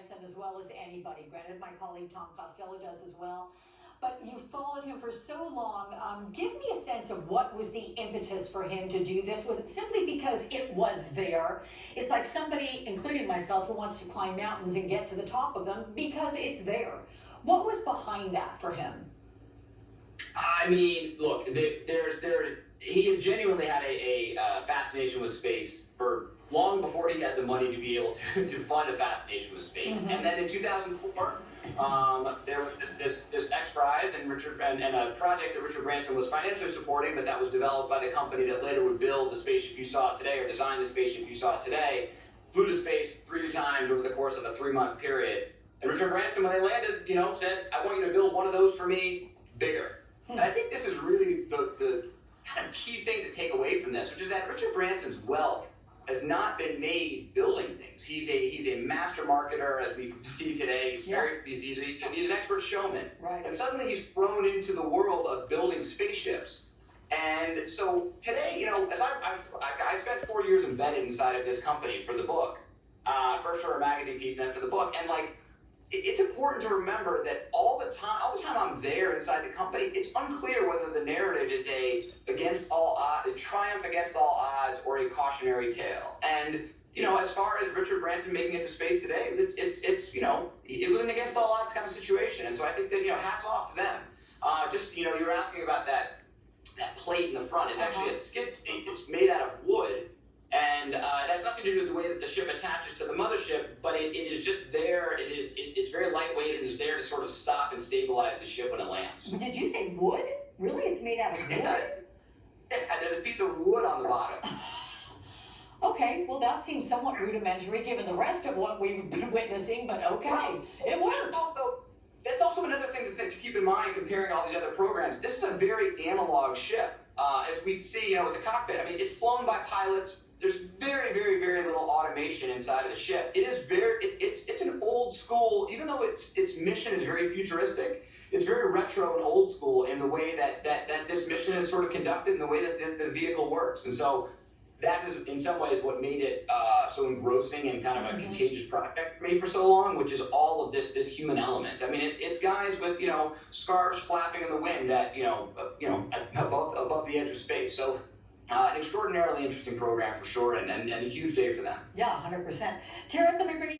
Branson as well as anybody. Granted, my colleague Tom Costello does as well. But you've followed him for so long. Give me a sense of what was the impetus for him to do this. Was it simply because it was there? It's like somebody, including myself, who wants to climb mountains and get to the top of them because it's there. What was behind that for him? I mean, look, he has genuinely had a fascination with space for long before he had the money to be able to fund a fascination with space. Mm-hmm. And then in 2004, there was this X Prize and a project that Richard Branson was financially supporting, but that was developed by the company that later would build the spaceship you saw today or design the spaceship you saw today. Flew to space 3 times over the course of a 3-month period. And Richard Branson, when they landed, said, "I want you to build one of those for me, bigger." And I think this is really the kind of key thing to take away from this, which is that Richard Branson's wealth has not been made building things. He's a master marketer, as we see today. He's an expert showman. Right. And suddenly he's thrown into the world of building spaceships. And so today, as I spent 4 years embedded inside of this company for the book, first for a magazine piece, then for the book, and it's important to remember that all the time I'm there inside the company, it's unclear whether the narrative is a triumph against all odds, or a cautionary tale. And as far as Richard Branson making it to space today, it's it was an against all odds kind of situation. And so I think that hats off to them. You were asking about that plate in the front. It's actually a skid plate. It's made out of wood. And it has nothing to do with the way that the ship attaches to the mothership, but it is just there. It's very lightweight and is there to sort of stop and stabilize the ship when it lands. Did you say wood? Really? It's made out of wood? Yeah, there's a piece of wood on the bottom. Okay, well that seems somewhat rudimentary given the rest of what we've been witnessing, but okay, well, it worked. That's also another thing to keep in mind comparing all these other programs. This is a very analog ship. As we see, with the cockpit, I mean, it's flown by pilots. There's very, very, very little automation inside of the ship. It is it's an old school, even though its mission is very futuristic, it's very retro and old school in the way that this mission is sort of conducted, and the way that the vehicle works. And so that is in some ways what made it so engrossing and kind of a contagious project for me for so long, which is all of this human element. I mean, it's guys with scarves flapping in the wind at above the edge of space. So an extraordinarily interesting program for sure, and a huge day for them. Yeah, 100%. Tara, let me bring